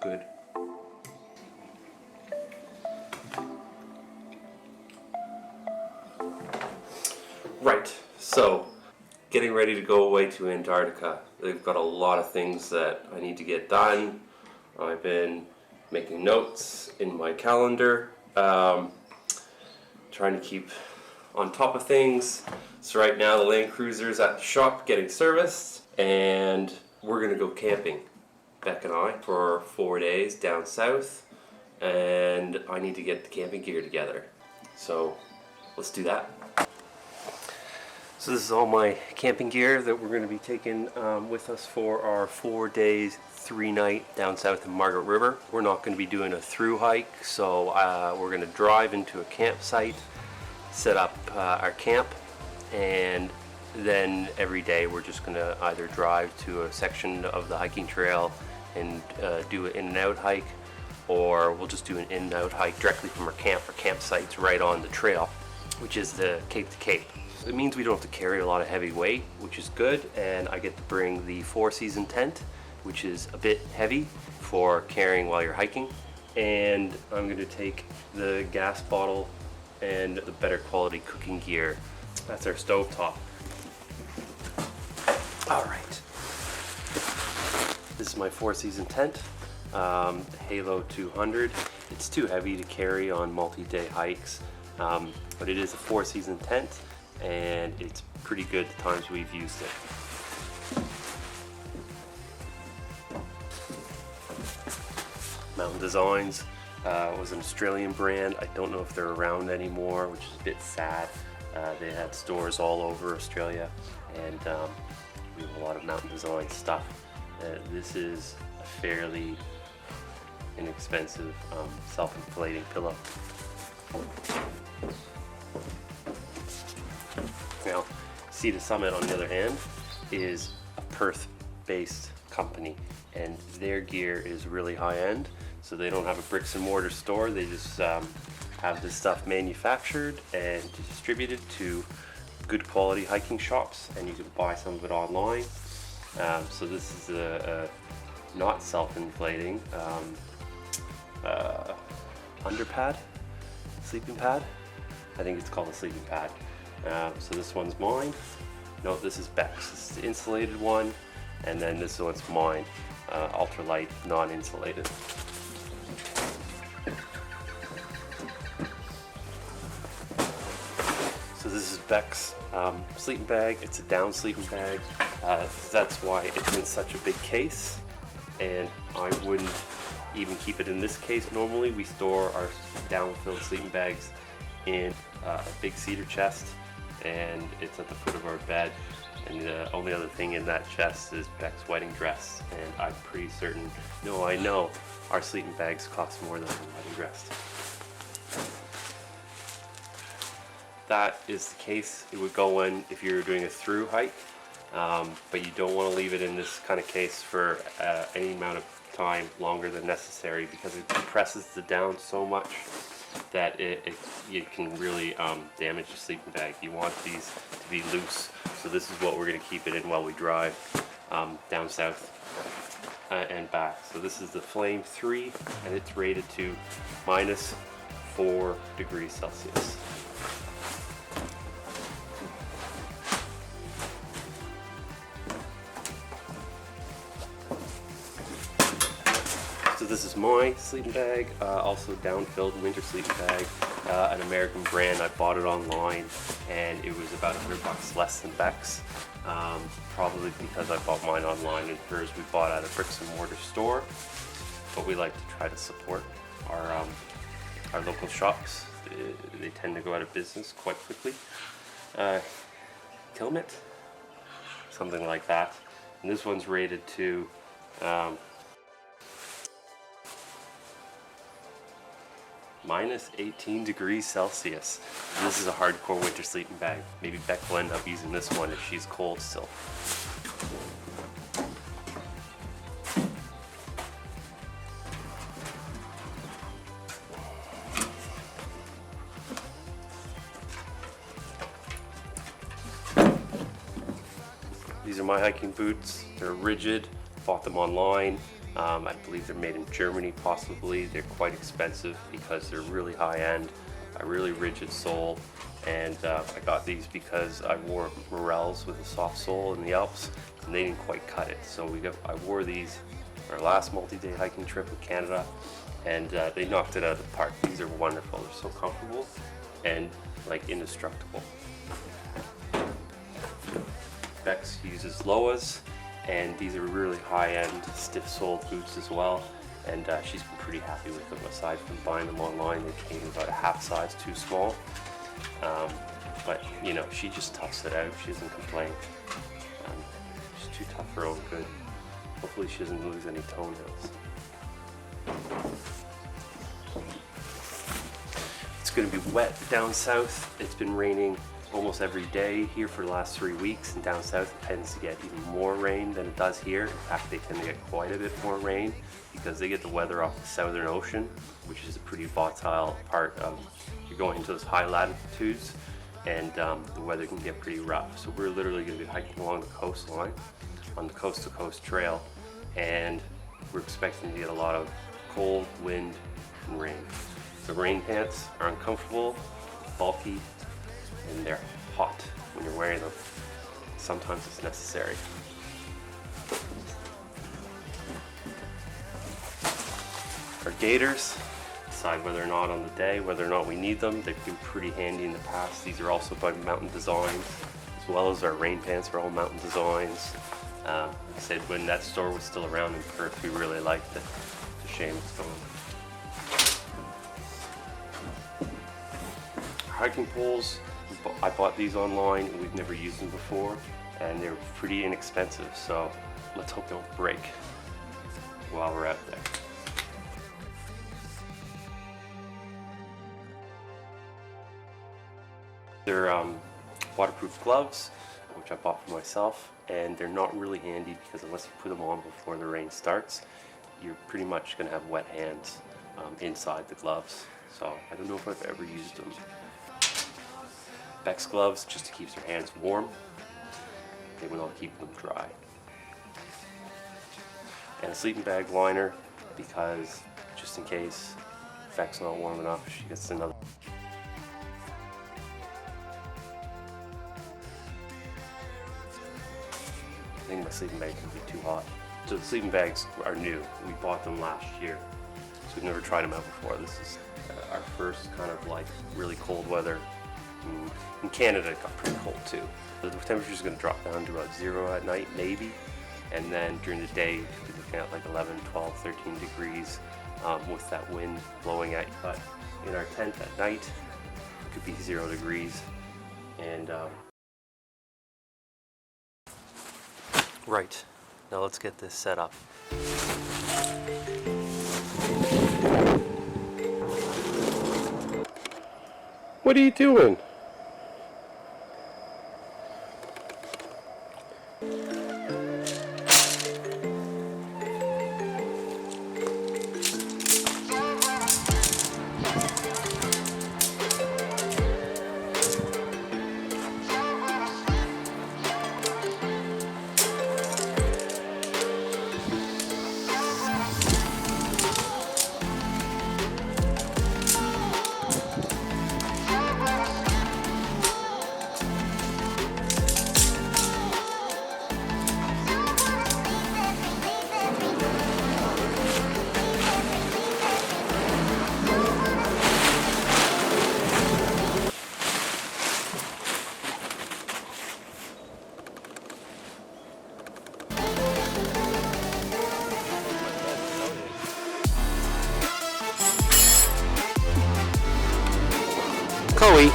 good. Right, so getting ready to go away to Antarctica. They've got a lot of things that I need to get done. I've been making notes in my calendar, trying to keep on top of things. So right now the Land Cruiser's at the shop getting serviced, and we're gonna go camping, Beck and I, for 4 days down south, and I need to get the camping gear together. So let's do that. So this is all my camping gear that we're going to be taking with us for our 4 days, 3 night down south of Margaret River. We're not going to be doing a through hike, so we're going to drive into a campsite, set up our camp, and then every day we're just going to either drive to a section of the hiking trail and do an in and out hike, or we'll just do an in and out hike directly from our camp. Our campsite's right on the trail, which is the Cape to Cape. It means we don't have to carry a lot of heavy weight, which is good, and I get to bring the 4-season tent, which is a bit heavy for carrying while you're hiking. And I'm going to take the gas bottle and the better quality cooking gear. That's our stovetop. All right. This is my 4-season tent, Halo 200. It's too heavy to carry on multi-day hikes, but it is a 4-season tent, and it's pretty good the times we've used it. Mountain Designs was an Australian brand. I don't know if they're around anymore, which is a bit sad. They had stores all over Australia, and we have a lot of Mountain Design stuff. This is a fairly inexpensive self-inflating pillow. Now, Sea to Summit, on the other hand, is a Perth-based company, and their gear is really high-end. So they don't have a bricks and mortar store. They just have this stuff manufactured and distributed to good quality hiking shops, and you can buy some of it online. So this is a not self-inflating underpad, sleeping pad. I think it's called a sleeping pad. So this one's mine. No, this is Beck's. This is the insulated one, and then this one's mine, ultralight, non-insulated. So this is Beck's sleeping bag. It's a down sleeping bag. That's why it's in such a big case, and I wouldn't even keep it in this case normally. We store our down-filled sleeping bags in a big cedar chest, and it's at the foot of our bed, and the only other thing in that chest is Beck's wedding dress, and I'm pretty certain, no, I know our sleeping bags cost more than her wedding dress. That is the case it would go in if you're doing a through hike, but you don't want to leave it in this kind of case for any amount of time longer than necessary, because it compresses the down so much that it can really damage the sleeping bag. You want these to be loose, so this is what we're going to keep it in while we drive down south and back. So this is the Flame 3, and it's rated to -4 degrees Celsius. So this is my sleeping bag, also down-filled winter sleeping bag, an American brand. I bought it online, and it was about $100 less than Beck's, probably because I bought mine online and hers we bought at a bricks and mortar store. But we like to try to support our local shops. They tend to go out of business quite quickly. Kilmet, something like that. And this one's rated to -18 degrees Celsius. This is a hardcore winter sleeping bag. Maybe Beck will end up using this one if she's cold still. These are my hiking boots. They're rigid. Bought them online. I believe they're made in Germany possibly. They're quite expensive because they're really high end, a really rigid sole. And I got these because I wore Morels with a soft sole in the Alps and they didn't quite cut it. So I wore these our last multi-day hiking trip in Canada and they knocked it out of the park. These are wonderful. They're so comfortable and like indestructible. Beck's uses Loas, and these are really high-end stiff-soled boots as well, and she's been pretty happy with them. Aside from buying them online, they came about a half size too small, but you know, she just toughs it out. She doesn't complain. She's too tough for her own good. Hopefully she doesn't lose any toenails. It's going to be wet down south. It's been raining almost every day here for the last 3 weeks, and down south it tends to get even more rain than it does here. In fact, they tend to get quite a bit more rain because they get the weather off the Southern Ocean, which is a pretty volatile part of, you're going into those high latitudes, and the weather can get pretty rough. So we're literally going to be hiking along the coastline on the Coast to Coast Trail, and we're expecting to get a lot of cold, wind, and rain. The rain pants are uncomfortable, bulky, and they're hot when you're wearing them. Sometimes it's necessary. Our gaiters, decide whether or not on the day, whether or not we need them. They've been pretty handy in the past. These are also by Mountain Designs, as well as our rain pants are all Mountain Designs. Like I said, when that store was still around in Perth, we really liked it. It's a shame it's gone. Hiking poles, I bought these online, we've never used them before, and they're pretty inexpensive, so let's hope they don't break while we're out there. They're waterproof gloves, which I bought for myself, and they're not really handy because unless you put them on before the rain starts, you're pretty much going to have wet hands inside the gloves, so I don't know if I've ever used them. Beck's gloves, just to keep your hands warm. They will keep them dry. And a sleeping bag liner, because just in case Beck's not warm enough, she gets another. I think my sleeping bag can be too hot. So the sleeping bags are new. We bought them last year, so we've never tried them out before. This is our first kind of like really cold weather. In Canada it got pretty cold too. The temperature is going to drop down to about 0 at night maybe, and then during the day you're looking at like 11, 12, 13 degrees with that wind blowing at you. But in our tent at night it could be 0 degrees. And right, now let's get this set up. What are you doing? Chloe.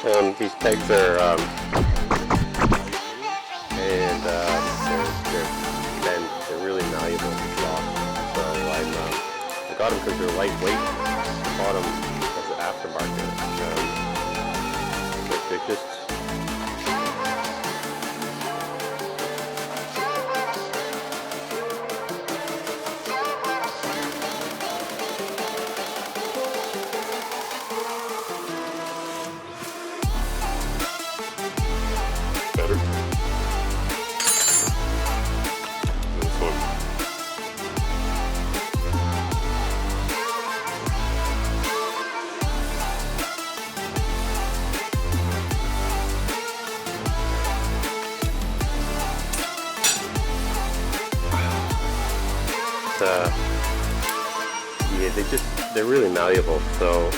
These pegs are, and they're bent. They're really malleable cloth. So I got them because they're lightweight. I bought them as an aftermarket. But they're just better. This one. Yeah, they're really malleable, so